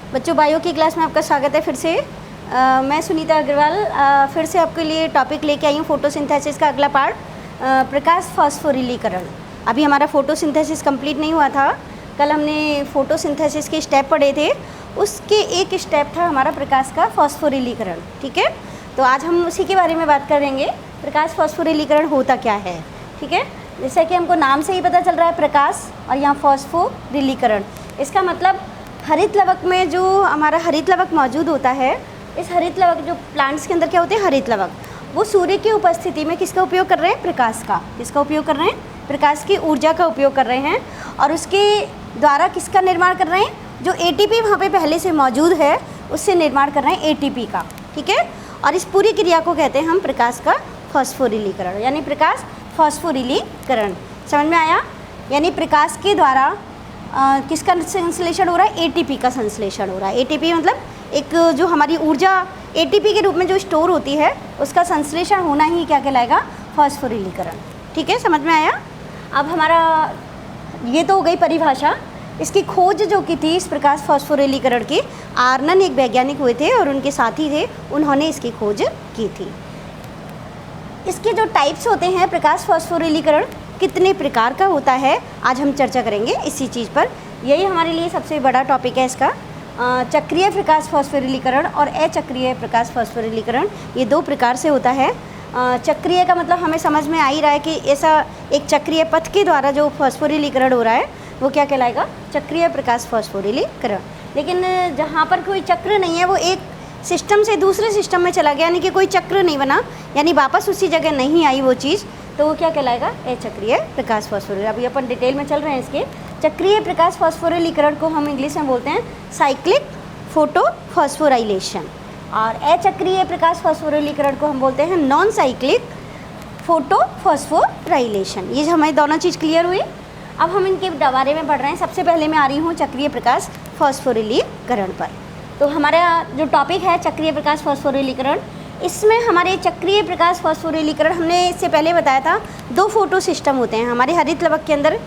बच्चों, बायो की क्लास में आपका स्वागत है फिर से। मैं सुनीता अग्रवाल फिर से आपके लिए टॉपिक लेके आई हूँ फोटोसिंथेसिस का अगला पार्ट, प्रकाश फास्फोरिलीकरण। अभी हमारा फोटोसिंथेसिस कंप्लीट नहीं हुआ था। कल हमने फोटोसिंथेसिस के स्टेप पढ़े थे, उसके एक स्टेप था हमारा प्रकाश का फास्फोरिलीकरण। ठीक है, तो आज हम उसी के बारे में बात करेंगे, प्रकाश फास्फोरिलीकरण होता क्या है। ठीक है, जैसे कि हमको नाम से ही पता चल रहा है प्रकाश, और यहाँ फास्फोरिलीकरण, इसका मतलब हरित लवक में जो हमारा हरित लवक मौजूद होता है, इस हरित लवक जो प्लांट्स के अंदर क्या होते हैं हरित लवक, वो सूर्य की उपस्थिति में किसका उपयोग कर रहे हैं, प्रकाश का। किसका उपयोग कर रहे हैं, प्रकाश की ऊर्जा का उपयोग कर रहे हैं, और उसके द्वारा किसका निर्माण कर रहे हैं, जो एटीपी वहाँ पे पहले से मौजूद है उससे निर्माण कर रहे हैं एटीपी का। ठीक है, और इस पूरी क्रिया को कहते हैं हम प्रकाश का फास्फोरिलीकरण, यानी प्रकाश फास्फोरिलीकरण। समझ में आया? यानी प्रकाश के द्वारा किसका संश्लेषण हो रहा है, एटीपी का संश्लेषण हो रहा है। एटीपी मतलब एक जो हमारी ऊर्जा एटीपी के रूप में जो स्टोर होती है, उसका संश्लेषण होना ही क्या कहलाएगा, फास्फोरिलीकरण। ठीक है, समझ में आया? अब हमारा ये तो हो गई परिभाषा। इसकी खोज जो की थी इस प्रकाश फास्फोरिलीकरण की, आर्नन एक वैज्ञानिक हुए थे और उनके साथी थे, उन्होंने इसकी खोज की थी। इसके जो टाइप्स होते हैं प्रकाश फास्फोरिलीकरण, कितने प्रकार का होता है, आज हम चर्चा करेंगे इसी चीज़ पर। यही हमारे लिए सबसे बड़ा टॉपिक है इसका। चक्रीय प्रकाश फास्फोरिलीकरण और अचक्रीय प्रकाश फास्फोरिलीकरण, ये दो प्रकार से होता है। चक्रीय का मतलब हमें समझ में आ ही रहा है कि ऐसा एक चक्रीय पथ के द्वारा जो फास्फोरिलीकरण हो रहा है वो क्या कहलाएगा, चक्रीय प्रकाश फास्फोरिलीकरण। लेकिन जहाँ पर कोई चक्र नहीं है, वो एक सिस्टम से दूसरे सिस्टम में चला गया, यानी कि कोई चक्र नहीं बना, यानी वापस उसी जगह नहीं आई वो चीज़, तो वो क्या कहलाएगा, अचक्रीय प्रकाश फास्फोरिलीकरण। अभी अपन डिटेल में चल रहे हैं इसके। चक्रीय प्रकाश फास्फोरिलीकरण को हम इंग्लिश में बोलते हैं साइक्लिक फोटो फास्फोराइलेशन, और अचक्रीय प्रकाश फास्फोरिलीकरण को हम बोलते हैं नॉन साइक्लिक फोटो फास्फोराइलेशन। ये हमें दोनों चीज़ क्लियर हुई। अब हम इनके बारे में पढ़ रहे हैं। सबसे पहले मैं आ रही हूँ चक्रीय प्रकाश फास्फोरिलीकरण पर। तो हमारा जो टॉपिक है चक्रीय प्रकाश फास्फोरिलीकरण, इसमें हमारे चक्रीय प्रकाश फास्फोरिलीकरण, हमने इससे पहले बताया था, दो फोटो सिस्टम होते हैं हमारे हरित लवक के अंदर।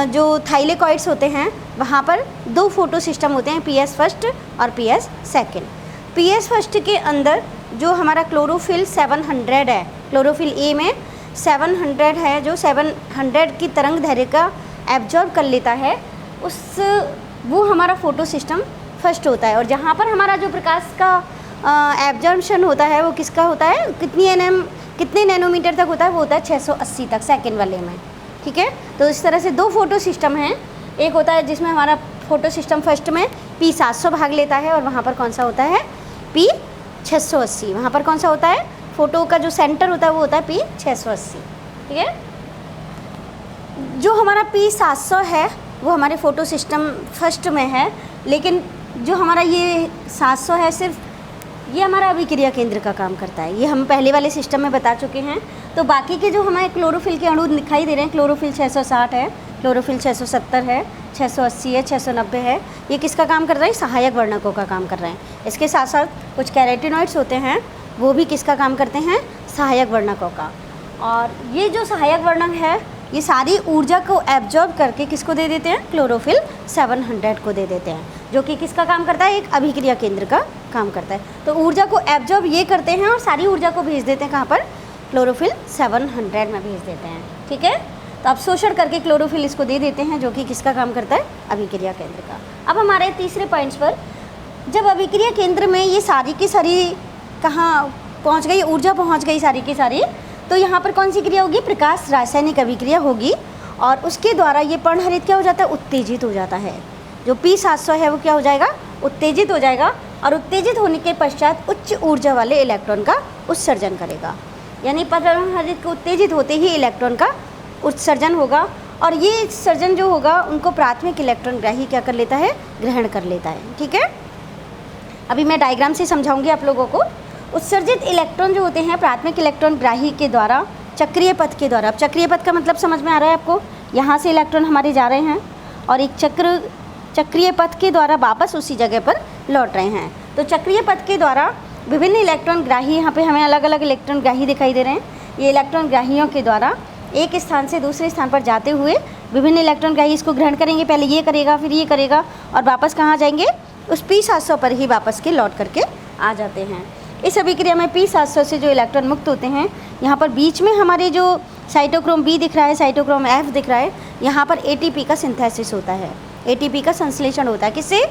जो थाइलेकॉइड्स होते हैं वहाँ पर दो फोटो सिस्टम होते हैं, पीएस फर्स्ट और पीएस सेकंड। पीएस फर्स्ट के अंदर जो हमारा क्लोरोफिल 700 है, क्लोरोफिल ए में 700 है, जो 700 की तरंग दैर्घ्य का एब्जॉर्ब कर लेता है, वो हमारा फोटो सिस्टम फर्स्ट होता है। और जहाँ पर हमारा जो प्रकाश का एब्जॉर्प्शन होता है वो किसका होता है, कितने नैनोमीटर तक होता है, वो होता है 680 तक सेकंड वाले में। ठीक है, तो इस तरह से दो फोटो सिस्टम हैं। एक होता है जिसमें हमारा फोटो सिस्टम फर्स्ट में P700 भाग लेता है, और वहाँ पर कौन सा होता है, P680। वहाँ पर कौन सा होता है, फोटो का जो सेंटर होता है वो होता है P680। ठीक है, जो हमारा P700 है वो हमारे फोटो सिस्टम फर्स्ट में है, लेकिन जो हमारा ये 700 है, सिर्फ ये हमारा अभिक्रिया केंद्र का काम करता है। ये हम पहले वाले सिस्टम में बता चुके हैं। तो बाकी के जो हमें क्लोरोफिल के अणु दिखाई दे रहे हैं, क्लोरोफिल 660 है, क्लोरोफिल 670 है, 680 है, 690 है, ये किसका काम कर रहा है, सहायक वर्णकों का काम कर रहे हैं। इसके साथ साथ कुछ कैरोटिनॉइड्स होते हैं, वो भी किसका काम करते हैं, सहायक वर्णकों का। और ये जो सहायक वर्णक है, ये सारी ऊर्जा को एब्जॉर्ब करके किसको दे देते हैं, क्लोरोफिल 700 को दे देते हैं, जो कि किसका काम करता है, एक अभिक्रिया केंद्र का काम करता है। तो ऊर्जा को एब्जॉर्ब ये करते हैं और सारी ऊर्जा को भेज देते हैं कहाँ पर, क्लोरोफिल 700 में भेज देते हैं। ठीक है, तो अवशोषण करके क्लोरोफिल इसको दे देते हैं, जो कि किसका काम करता है, अभिक्रिया केंद्र का। अब हमारे तीसरे पॉइंट्स पर, जब अभिक्रिया केंद्र में ये सारी की सारी कहाँ पहुँच गई, ऊर्जा पहुँच गई सारी की सारी, तो यहाँ पर कौन सी क्रिया होगी, प्रकाश रासायनिक अभिक्रिया होगी, और उसके द्वारा ये पर्णहरित क्या हो जाता है, उत्तेजित हो जाता है। जो P700 है वो क्या हो जाएगा, उत्तेजित हो जाएगा, और उत्तेजित होने के पश्चात उच्च ऊर्जा वाले इलेक्ट्रॉन का उत्सर्जन करेगा। यानी पर्णहरित को उत्तेजित होते ही इलेक्ट्रॉन का उत्सर्जन होगा, और ये उत्सर्जन जो होगा उनको प्राथमिक इलेक्ट्रॉन ग्राही क्या कर लेता है, ग्रहण कर लेता है। ठीक है, अभी मैं डायग्राम से समझाऊंगी आप लोगों को। उत्सर्जित इलेक्ट्रॉन जो होते हैं प्राथमिक इलेक्ट्रॉन ग्राही के द्वारा चक्रीय पथ के द्वारा, अब चक्रीय पथ का मतलब समझ में आ रहा है आपको, यहाँ से इलेक्ट्रॉन हमारे जा रहे हैं और एक चक्रीय पथ के द्वारा वापस उसी जगह पर लौट रहे हैं। तो चक्रीय पथ के द्वारा विभिन्न इलेक्ट्रॉन ग्राही, यहाँ पे हमें अलग अलग इलेक्ट्रॉन ग्राही दिखाई दे रहे हैं। ये इलेक्ट्रॉन ग्राहियों के द्वारा एक स्थान से दूसरे स्थान पर जाते हुए विभिन्न इलेक्ट्रॉन ग्राही इसको ग्रहण करेंगे। पहले ये करेगा, फिर ये करेगा, और वापस कहाँ जाएंगे, उस P700 पर ही वापस के लौट करके आ जाते हैं। इस अभिक्रिया में P700 से जो इलेक्ट्रॉन मुक्त होते हैं, यहाँ पर बीच में हमारे जो साइटोक्रोम B दिख रहा है, साइटोक्रोम F दिख रहा है, यहाँ पर ATP का सिंथेसिस होता है, ATP का संश्लेषण होता है। किससे?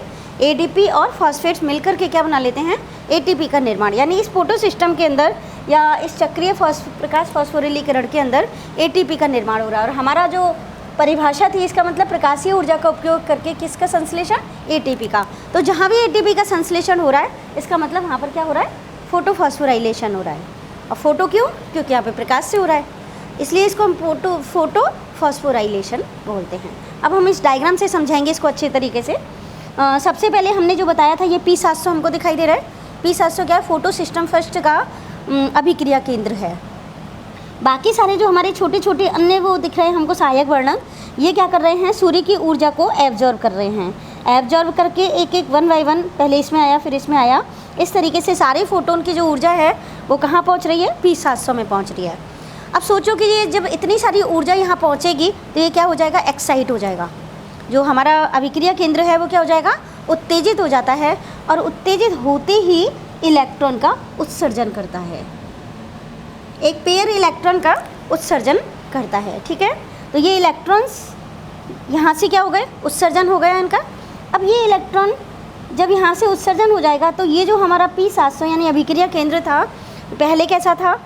ADP और फॉस्फेट्स मिलकर के क्या बना लेते हैं? ATP का निर्माण। यानी इस फोटो सिस्टम के अंदर या इस चक्रीय प्रकाश फास्फोरिलीकरण के अंदर ATP का निर्माण हो रहा है। और हमारा जो परिभाषा थी, इसका मतलब प्रकाशीय ऊर्जा का उपयोग करके किसका संश्लेषण? ATP का। तो जहाँ भी ATP का संश्लेषण हो रहा है, इसका मतलब वहाँ पर क्या हो रहा है? फोटो फास्फोराइलेशन हो रहा है। और फोटो क्यों? क्योंकि यहाँ पे प्रकाश से हो रहा है, इसलिए इसको हम फोटो फास्फोराइलेशन बोलते हैं। अब हम इस डायग्राम से समझाएंगे इसको अच्छे तरीके से। सबसे पहले हमने जो बताया था, ये P700 हमको दिखाई दे रहा है। P700 क्या है? फोटो सिस्टम फर्स्ट का अभिक्रिया केंद्र है। बाकी सारे जो हमारे छोटे छोटे अन्य वो दिख रहे हैं हमको सहायक वर्णक, ये क्या कर रहे हैं? सूर्य की ऊर्जा को एब्जॉर्ब कर रहे हैं। एब्जॉर्ब करके एक एक 1 बाय 1 पहले इसमें आया, फिर इसमें आया। इस तरीके से सारे फोटोन की जो ऊर्जा है वो कहाँ पहुँच रही है? P700 में पहुँच रही है। अब सोचो कि ये जब इतनी सारी ऊर्जा यहाँ पहुँचेगी तो ये क्या हो जाएगा? एक्साइट हो जाएगा। जो हमारा अभिक्रिया केंद्र है वो क्या हो जाएगा? उत्तेजित हो जाता है। और उत्तेजित होते ही इलेक्ट्रॉन का उत्सर्जन करता है, एक पेयर इलेक्ट्रॉन का उत्सर्जन करता है। ठीक है, तो ये इलेक्ट्रॉन्स यहाँ से क्या हो गए? उत्सर्जन हो गया इनका। अब ये इलेक्ट्रॉन जब यहाँ से उत्सर्जन हो जाएगा तो ये जो हमारा P700 यानी अभिक्रिया केंद्र था, पहले कैसा था?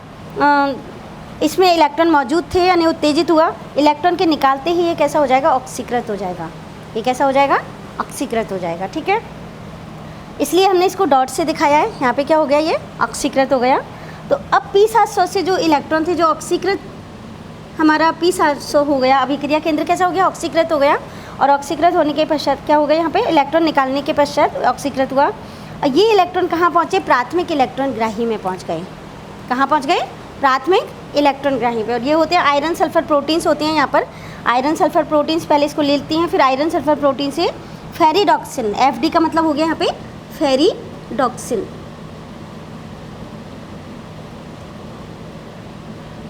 इसमें इलेक्ट्रॉन मौजूद थे यानी उत्तेजित हुआ। इलेक्ट्रॉन के निकालते ही ये कैसा हो जाएगा? ऑक्सीकृत हो जाएगा। ये कैसा हो जाएगा? ऑक्सीकृत हो जाएगा। ठीक है, इसलिए हमने इसको डॉट से दिखाया है। यहाँ पे क्या हो गया? ये ऑक्सीकृत हो गया। तो अब P700 से जो इलेक्ट्रॉन थे, जो ऑक्सीकृत हमारा P700 हो गया, अभिक्रिया केंद्र कैसा हो गया? ऑक्सीकृत हो गया। और ऑक्सीकृत होने के पश्चात क्या हो गया? यहाँ पे इलेक्ट्रॉन निकालने के पश्चात ऑक्सीकृत हुआ। और ये इलेक्ट्रॉन कहाँ पहुँचे? प्राथमिक इलेक्ट्रॉन ग्राही में पहुँच गए। कहाँ पहुँच गए? प्राथमिक इलेक्ट्रॉन ग्राही पे। और ये होते हैं आयरन सल्फर प्रोटीन्स होते हैं। यहाँ पर आयरन सल्फर प्रोटीन्स पहले इसको लेती हैं, फिर आयरन सल्फर प्रोटीन से फेरिडॉक्सिन, FD का मतलब हो गया यहाँ पे फेरिडॉक्सिन।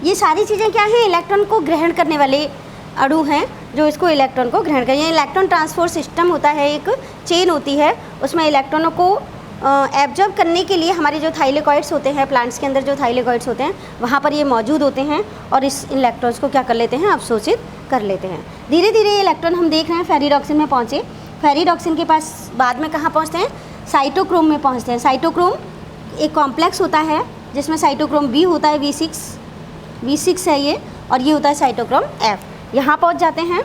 ये सारी चीज़ें क्या हैं? इलेक्ट्रॉन को ग्रहण करने वाले अणु हैं जो इसको इलेक्ट्रॉन को ग्रहण करें। ये इलेक्ट्रॉन ट्रांसपोर्ट सिस्टम होता है, एक चेन होती है, उसमें इलेक्ट्रॉनों को एब्जॉर्ब करने के लिए हमारे जो थाइलेकॉइड्स होते हैं, प्लांट्स के अंदर जो थाइलेकॉइड्स होते हैं, वहाँ पर ये मौजूद होते हैं और इस इलेक्ट्रॉन्स को क्या कर लेते हैं? अवशोषित कर लेते हैं। धीरे धीरे ये इलेक्ट्रॉन हम देख रहे हैं फेरिडॉक्सिन में पहुँचे। फेरिडॉक्सिन के पास बाद में कहाँ पहुँचते हैं? साइटोक्रोम में पहुँचते हैं। साइटोक्रोम एक कॉम्प्लेक्स होता है जिसमें साइटोक्रोम B होता है, V6 है ये, और ये होता है साइटोक्रोम F। यहाँ पहुँच जाते हैं।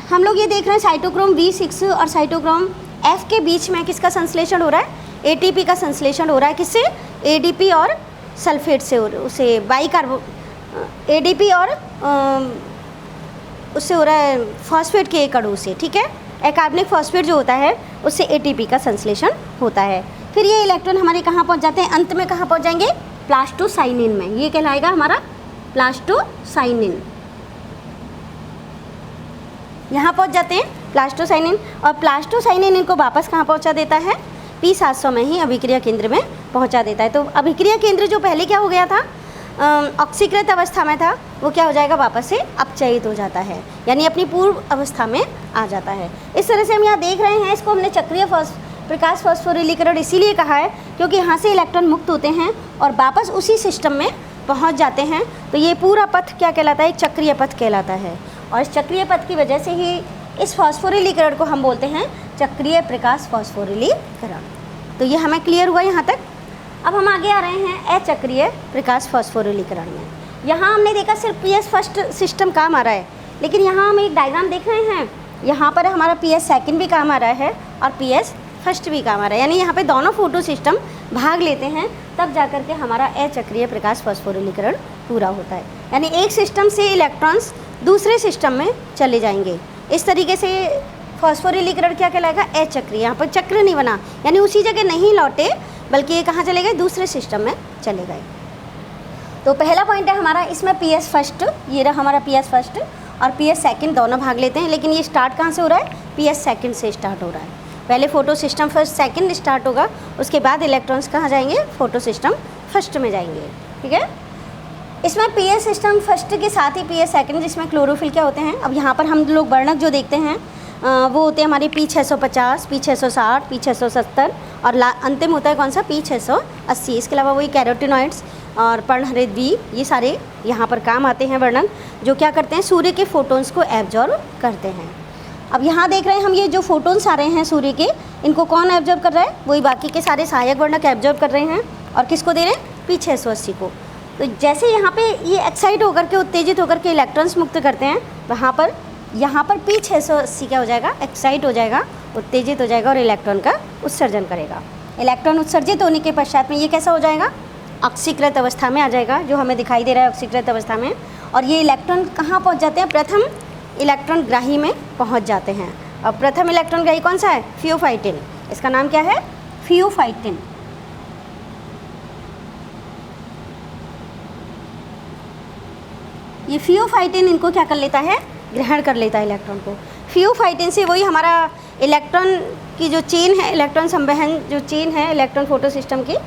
हम लोग ये देख रहे हैं साइटोक्रोम V6 और साइटोक्रोम F के बीच में किसका संश्लेषण हो रहा है? ATP का संश्लेषण हो रहा है। किससे? ADP और सल्फेट से, उसे ADP और उससे हो रहा है फॉस्फेट के एक अणु से। ठीक है, अकार्बनिक फॉस्फेट जो होता है उससे ATP का संश्लेषण होता है। फिर ये इलेक्ट्रॉन हमारे कहाँ पहुँच जाते हैं? अंत में कहाँ पहुँच जाएंगे? प्लास्टोसाइनिन में। ये कहलाएगा हमारा प्लास्टोसाइनिन। यहाँ पहुँच जाते हैं प्लास्टोसाइनिन, और प्लास्टोसाइनिन इनको वापस कहाँ पहुँचा देता है? P700 में ही अभिक्रिया केंद्र में पहुँचा देता है। तो अभिक्रिया केंद्र जो पहले क्या हो गया था? ऑक्सीकृत अवस्था में था, वो क्या हो जाएगा? वापस से अपचयित हो जाता है, यानी अपनी पूर्व अवस्था में आ जाता है। इस तरह से हम यहाँ देख रहे हैं, इसको हमने चक्रीय प्रकाश फास्फोरिलीकरण इसीलिए कहा है क्योंकि यहाँ से इलेक्ट्रॉन मुक्त होते हैं और वापस उसी सिस्टम में पहुँच जाते हैं। तो ये पूरा पथ क्या कहलाता है? एक चक्रीय पथ कहलाता है। और इस चक्रीय पथ की वजह से ही इस फास्फोरिलीकरण को हम बोलते हैं चक्रीय प्रकाश फास्फोरिलीकरण। तो ये हमें क्लियर हुआ यहाँ तक। अब हम आगे आ रहे हैं अचक्रीय प्रकाश फास्फोरिलीकरण में। यहाँ हमने देखा सिर्फ PS फर्स्ट सिस्टम काम आ रहा है, लेकिन यहाँ हम एक डायग्राम देख रहे हैं, यहाँ पर हमारा PS सेकंड भी काम आ रहा है और PS फर्स्ट भी काम आ रहा है। यानी यहाँ पे दोनों फोटो सिस्टम भाग लेते हैं, तब जाकर के हमारा अचक्रीय प्रकाश फास्फोरिलीकरण पूरा होता है। यानी एक सिस्टम से इलेक्ट्रॉन्स दूसरे सिस्टम में चले जाएंगे। इस तरीके से फास्फोरिलीकरण क्या कहलाएगा? अचक्रीय। यहाँ पर चक्र नहीं बना, यानी उसी जगह नहीं लौटे, बल्कि ये कहाँ चले गए? दूसरे सिस्टम में चले गए। तो पहला पॉइंट है हमारा, इसमें PS फर्स्ट, ये रहा हमारा PS फर्स्ट और PS सेकंड दोनों भाग लेते हैं। लेकिन ये स्टार्ट कहाँ से हो रहा है? PS सेकंड से स्टार्ट हो रहा है। पहले photo system first second start होगा, उसके बाद इलेक्ट्रॉन्स कहाँ जाएंगे? फोटो सिस्टम फर्स्ट में जाएंगे। ठीक है, इसमें PS सिस्टम फर्स्ट के साथ ही PS सेकंड जिसमें क्लोरोफिल क्या होते हैं। अब यहाँ पर हम लोग वर्णक जो देखते हैं, वो होते हैं हमारे P650, P660, P670 और अंतिम होता है कौन सा, P680। इसके अलावा वही कैरोटिनॉइड्स और पर्णहरित बी, ये सारे यहाँ पर काम आते हैं वर्णन, जो क्या करते हैं, सूर्य के फोटोन्स को एब्जॉर्ब करते हैं। अब यहाँ देख रहे हैं हम, ये जो फोटोन्स आ रहे हैं सूर्य के, इनको कौन एब्जॉर्ब कर रहा है, वही बाकी के सारे सहायक वर्णक एब्जॉर्ब कर रहे हैं। और किसको दे रहे हैं, P680 को। तो जैसे यहाँ पे ये एक्साइट होकर के, उत्तेजित होकर के इलेक्ट्रॉन्स मुक्त करते हैं, वहाँ पर P680 क्या हो जाएगा, एक्साइट हो जाएगा, उत्तेजित हो जाएगा और इलेक्ट्रॉन का उत्सर्जन करेगा। इलेक्ट्रॉन उत्सर्जित होने के पश्चात में ये कैसा हो जाएगा, ऑक्सीकृत अवस्था में आ जाएगा, जो हमें दिखाई दे रहा है ऑक्सीकृत अवस्था में। और ये इलेक्ट्रॉन कहाँ पहुँच जाते हैं, प्रथम इलेक्ट्रॉन ग्राही में पहुँच जाते हैं। और प्रथम इलेक्ट्रॉन ग्राही कौन सा है, फियोफाइटिन। इसका नाम क्या है, फियोफाइटिन। ये फियोफाइटिन इनको क्या कर लेता है, ग्रहण कर लेता है इलेक्ट्रॉन को। फियोफाइटिन से वही हमारा इलेक्ट्रॉन की जो चेन है, इलेक्ट्रॉन संवहन जो चेन है इलेक्ट्रॉन फोटो सिस्टम की,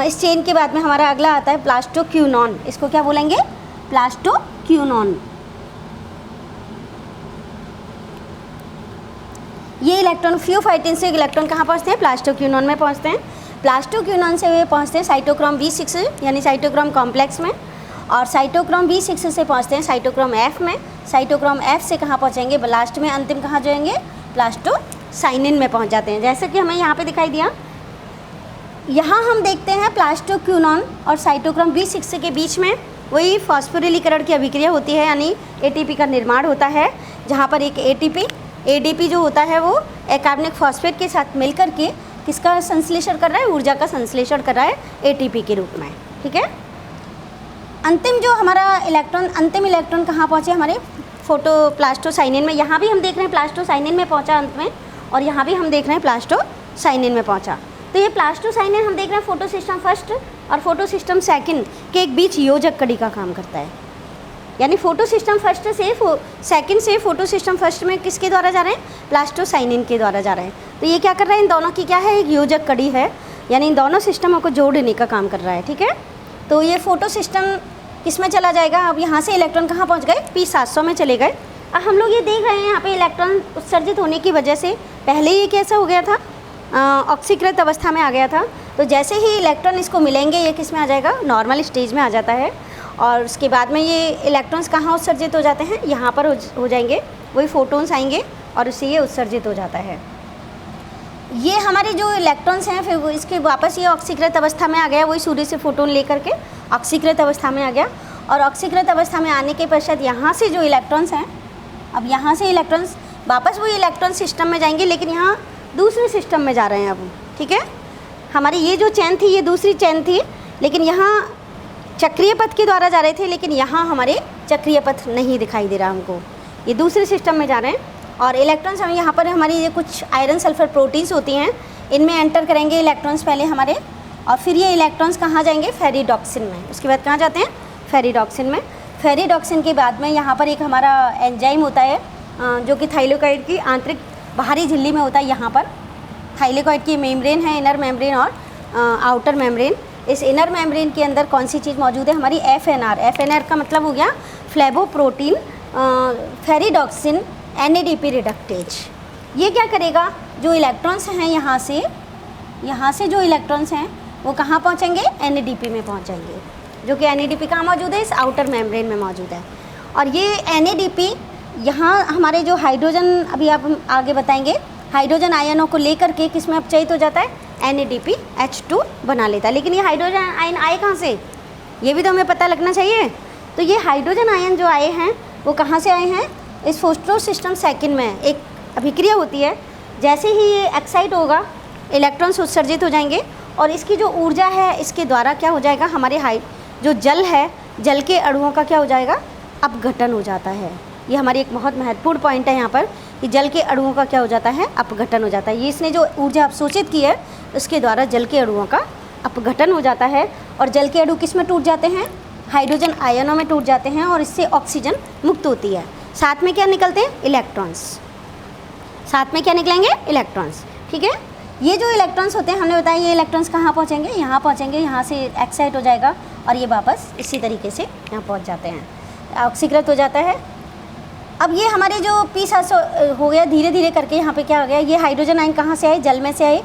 इस चेन के बाद में हमारा अगला आता है प्लास्टोक्यूनॉन। इसको क्या बोलेंगे, प्लास्टोक्यूनॉन। ये इलेक्ट्रॉन फियोफाइटिन से इलेक्ट्रॉन कहाँ पहुँचते हैं, प्लास्टोक्यूनॉन में पहुँचते हैं। प्लास्टोक्यूनॉन से वे पहुँचते हैं साइटोक्रोम B6 यानी साइटोक्रोम कॉम्प्लेक्स में, और साइटोक्रोम B6 से पहुँचते हैं साइटोक्रोम F में। साइटोक्रोम F से कहाँ पहुँचेंगे, लास्ट में अंतिम कहाँ जाएंगे, प्लास्टोसाइनिन में पहुँच जाते हैं। जैसे कि हमें यहाँ पे दिखाई दिया, यहाँ हम देखते हैं प्लास्टोक्यूनॉन और साइटोक्रोम B6 के बीच में वही फास्फोरिलीकरण की अभिक्रिया होती है, यानी ATP का निर्माण होता है, जहाँ पर एक ADP जो होता है वो एकार्बनिक फॉस्फेट के साथ मिलकर के किसका संश्लेषण कर रहा है, ऊर्जा का संश्लेषण कर रहा है ATP के रूप में। ठीक है, अंतिम जो हमारा अंतिम इलेक्ट्रॉन कहाँ पहुँचे, हमारे प्लास्टोसाइनिन में। यहाँ भी हम देख रहे हैं प्लास्टोसाइनिन में पहुँचा अंत में, और यहाँ भी हम देख रहे हैं प्लास्टोसाइनिन में पहुँचा। तो ये प्लास्टोसाइनिन हम देख रहे हैं फोटो सिस्टम फर्स्ट और फोटो सिस्टम सेकंड के एक बीच योजक कड़ी का काम करता है। यानी फोटो सिस्टम फर्स्ट से सेकंड से फोटो सिस्टम फर्स्ट में किसके द्वारा जा रहे हैं, प्लास्टोसाइनिन के द्वारा जा रहे हैं। तो ये क्या कर रहा है, इन दोनों की क्या है, एक योजक कड़ी है, यानी इन दोनों सिस्टमों को जोड़ने का काम कर रहा है। ठीक है, तो ये फोटो सिस्टम किस में चला जाएगा, अब यहाँ से इलेक्ट्रॉन कहाँ पहुँच गए, P700 में चले गए। अब हम लोग ये देख रहे हैं यहाँ पे इलेक्ट्रॉन उत्सर्जित होने की वजह से पहले ये कैसा हो गया था, ऑक्सीकृत अवस्था में आ गया था। तो जैसे ही इलेक्ट्रॉन इसको मिलेंगे, ये किस में आ जाएगा, नॉर्मल स्टेज में आ जाता है। और उसके बाद में ये इलेक्ट्रॉन्स कहाँ उत्सर्जित हो जाते हैं, यहाँ पर हो जाएंगे, वही फोटोन्स आएंगे और उससे ये उत्सर्जित हो जाता है। ये हमारे जो इलेक्ट्रॉन्स हैं, फिर वो इसके वापस ये ऑक्सीकृत अवस्था में आ गया, वही सूर्य से फोटोन लेकर के ऑक्सीकृत अवस्था में आ गया। और ऑक्सीकृत अवस्था में आने के पश्चात यहाँ से जो इलेक्ट्रॉन्स हैं, अब यहाँ से इलेक्ट्रॉन्स वापस वही इलेक्ट्रॉन सिस्टम में जाएंगे, लेकिन यहाँ दूसरे सिस्टम में जा रहे हैं अब। ठीक है, हमारी ये जो चैन थी ये दूसरी चैन थी, लेकिन यहाँ चक्रीय पथ के द्वारा जा रहे थे, लेकिन यहाँ हमारे चक्रीय पथ नहीं दिखाई दे रहा हमको, ये दूसरे सिस्टम में जा रहे हैं। और इलेक्ट्रॉन्स हम यहाँ पर हमारी ये कुछ आयरन सल्फर प्रोटीन्स होती हैं, इनमें एंटर करेंगे इलेक्ट्रॉन्स पहले हमारे, और फिर ये इलेक्ट्रॉन्स कहाँ जाएंगे, फेरिडॉक्सिन में। उसके बाद कहाँ जाते हैं, फेरिडॉक्सिन में। फेरिडॉक्सिन के बाद में यहाँ पर एक हमारा एंजाइम होता है जो कि थाइलेकॉइड की आंतरिक बाहरी झिल्ली में होता है। यहाँ पर थाइलेकॉइड की मेम्ब्रेन है, इनर मेम्ब्रेन और आउटर मेम्ब्रेन। इस इनर मेम्ब्रेन के अंदर कौन सी चीज़ मौजूद है, हमारी FNR का मतलब हो गया फ्लेवोप्रोटीन फेरिडॉक्सिन NADP रिडक्टेज। ये क्या करेगा, जो इलेक्ट्रॉन्स हैं यहाँ से जो इलेक्ट्रॉन्स हैं वो कहाँ पहुँचेंगे, NADP में पहुँच जाएंगे, जो कि NADP कहाँ मौजूद है, इस आउटर मेम्ब्रेन में मौजूद है। और ये NADP यहाँ हमारे जो हाइड्रोजन, अभी आप हम आगे बताएंगे, हाइड्रोजन आयनों को लेकर के किस में अपचयित हो जाता है, NADPH2 बना लेता है। लेकिन ये हाइड्रोजन आयन आए कहाँ से, ये भी तो हमें पता लगना चाहिए। तो ये हाइड्रोजन आयन जो आए हैं वो कहाँ से आए हैं, इस फोटो सिस्टम सेकंड में एक अभिक्रिया होती है। जैसे ही ये एक्साइट होगा, इलेक्ट्रॉन्स उत्सर्जित हो जाएंगे, और इसकी जो ऊर्जा है इसके द्वारा क्या हो जाएगा, हमारे जो जल है, जल के अणुओं का क्या हो जाएगा, अपघटन हो जाता है। ये हमारी एक बहुत महत्वपूर्ण पॉइंट है यहाँ पर, कि जल के अणुओं का क्या हो जाता है, अपघटन हो जाता है। ये इसने जो ऊर्जा अवशोषित की है उसके द्वारा जल के अणुओं का अपघटन हो जाता है, और जल के अणु किस में टूट जाते हैं, हाइड्रोजन आयनों में टूट जाते हैं, और इससे ऑक्सीजन मुक्त होती है। साथ में क्या निकलते हैं, इलेक्ट्रॉन्स, साथ में क्या निकलेंगे, इलेक्ट्रॉन्स। ठीक है, ये जो इलेक्ट्रॉन्स होते हैं हमने बताया, ये इलेक्ट्रॉन्स कहाँ पहुँचेंगे, यहाँ पहुँचेंगे, यहाँ से एक्साइट हो जाएगा और ये वापस इसी तरीके से यहाँ पहुँच जाते हैं, ऑक्सीकृत हो जाता है। अब ये हमारे जो P700 हो गया धीरे धीरे करके, यहाँ पे क्या हो गया, ये हाइड्रोजन आयन कहाँ से आए, जल में से आए,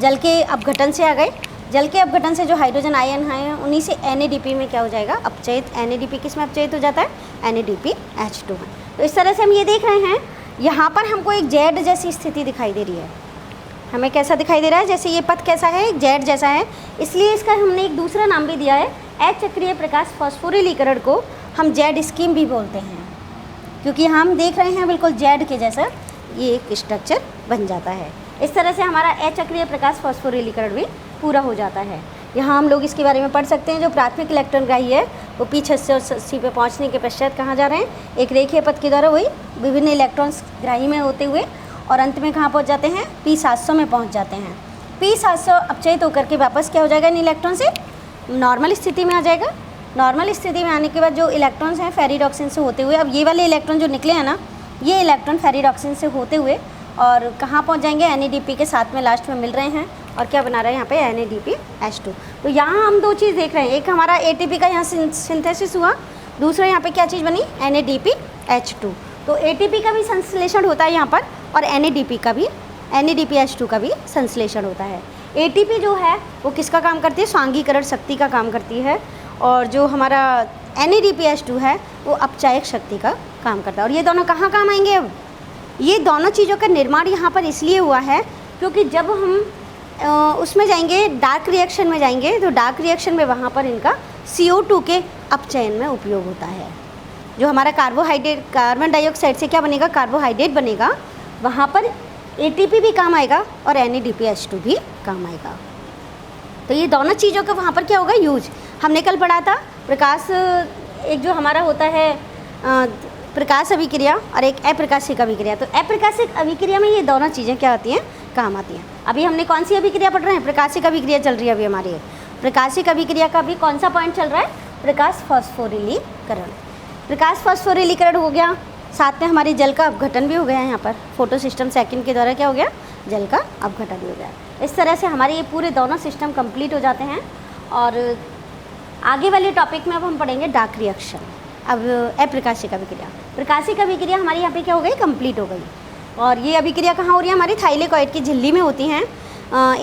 जल के अपघटन से आ गए। जल के अपघटन से जो हाइड्रोजन आयन हैं उन्हीं से NADP में क्या हो जाएगा, अपचयित। NADP किस में अपचयित हो जाता है, NADPH2 में। तो इस तरह से हम ये देख रहे हैं, यहाँ पर हमको एक जेड जैसी स्थिति दिखाई दे रही है। हमें कैसा दिखाई दे रहा है, जैसे ये पथ कैसा है, एक जेड जैसा है, इसलिए इसका हमने एक दूसरा नाम भी दिया है। अचक्रीय प्रकाश फास्फोरिलीकरण को हम जेड स्कीम भी बोलते हैं, क्योंकि हम देख रहे हैं बिल्कुल जेड के जैसा ये एक स्ट्रक्चर बन जाता है। इस तरह से हमारा अचक्रीय प्रकाश फास्फोरिलीकरण भी पूरा हो जाता है। यहाँ हम लोग इसके बारे में पढ़ सकते हैं। जो प्राथमिक इलेक्ट्रॉनग्राही है वो P680 पे पहुँचने के पश्चात कहाँ जा रहे हैं, एक रेखीय पथ के द्वारा वही विभिन्न इलेक्ट्रॉन्स ग्राही में होते हुए और अंत में कहाँ पहुँच जाते हैं, P700 में पहुँच जाते हैं। P700 अपचयित होकर के वापस क्या हो जाएगा, इन इलेक्ट्रॉन से नॉर्मल स्थिति में आ जाएगा। नॉर्मल स्थिति में आने के बाद जो इलेक्ट्रॉन्स हैं फेरिडॉक्सिन से होते हुए, अब ये वाले इलेक्ट्रॉन जो निकले हैं ना, ये इलेक्ट्रॉन फेरिडॉक्सिन से होते हुए और कहाँ पहुँच जाएंगे, NADP के साथ में लास्ट में मिल रहे हैं और क्या बना रहे हैं यहाँ पे, NADPH2। तो यहाँ हम दो चीज़ देख रहे हैं, एक हमारा ATP का यहाँ सिंथेसिस हुआ, दूसरा यहाँ पे क्या चीज़ बनी, NADPH2। तो ATP का भी संश्लेषण होता है यहाँ पर और NADPH2 का भी संश्लेषण होता है। ATP जो है वो किसका काम करती है, स्वांगीकरण शक्ति का काम करती है, और जो हमारा NADPH2 है वो अपचायक शक्ति का काम करता है। और ये दोनों कहाँ काम आएंगे, अब ये दोनों चीज़ों का निर्माण यहाँ पर इसलिए हुआ है क्योंकि जब हम उसमें जाएंगे, डार्क रिएक्शन में जाएंगे, तो डार्क रिएक्शन में वहाँ पर इनका CO2 के अपचयन में उपयोग होता है। जो हमारा कार्बोहाइड्रेट, कार्बन डाइऑक्साइड से क्या बनेगा, कार्बोहाइड्रेट बनेगा, वहाँ पर ATP भी काम आएगा और NADPH2 भी काम आएगा। तो ये दोनों चीज़ों का वहाँ पर क्या होगा, यूज। हमने कल पढ़ा था प्रकाश, एक जो हमारा होता है प्रकाश अभिक्रिया और एक अप्रकाशिक अभिक्रिया। तो अप्रकाशिक अभिक्रिया में ये दोनों चीज़ें क्या आती हैं, काम आती हैं। अभी हमने कौन सी अभिक्रिया पढ़ रहे हैं, प्रकाशिक अभिक्रिया चल रही है अभी हमारी। प्रकाशिक अभिक्रिया का भी कौन सा पॉइंट चल रहा है, प्रकाश फास्फोरिलीकरण। प्रकाश फास्फोरिलीकरण हो गया, साथ में हमारे जल का अपघटन भी हो गया। यहाँ पर फोटो सिस्टम सेकंड के द्वारा क्या हो गया, जल का अपघटन भी हो गया। इस तरह से हमारे ये पूरे दोनों सिस्टम कंप्लीट हो जाते हैं। और आगे वाले टॉपिक में अब हम पढ़ेंगे डार्क रिएक्शन। अब अप्रकाशिक अभिक्रिया, प्रकाशिक अभिक्रिया हमारी यहाँ पे क्या हो गई, कंप्लीट हो गई। और ये अभिक्रिया कहाँ हो रही है, हमारी थाइलेकॉइड की झिल्ली में होती हैं।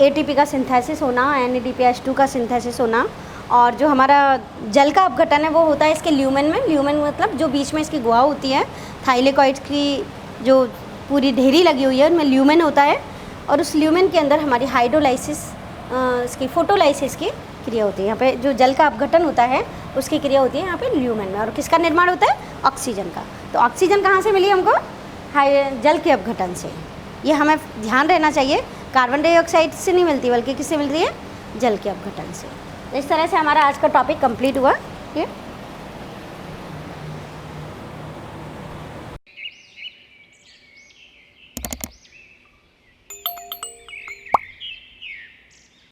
ATP का सिंथेसिस होना, NADPH2 का सिंथेसिस होना, और जो हमारा जल का अपघटन है वो होता है इसके ल्यूमेन में। ल्यूमेन मतलब जो बीच में इसकी गुहा होती है, थाइलेकॉइड की जो पूरी ढेरी लगी हुई है उनमें ल्यूमेन होता है, और उस ल्यूमेन के अंदर हमारी हाइड्रोलाइसिस, इसकी फोटोलाइसिस की क्रिया होती है। यहाँ पे जो जल का अपघटन होता है उसकी क्रिया होती है यहाँ पे ल्यूमेन में। और किसका निर्माण होता है, ऑक्सीजन का। तो ऑक्सीजन कहाँ से मिली हमको, जल के अपघटन से। ये हमें ध्यान रहना चाहिए, कार्बन डाइऑक्साइड से नहीं मिलती बल्कि किससे मिल रही है, जल के अपघटन से। इस तरह से हमारा आज का टॉपिक कंप्लीट हुआ। ये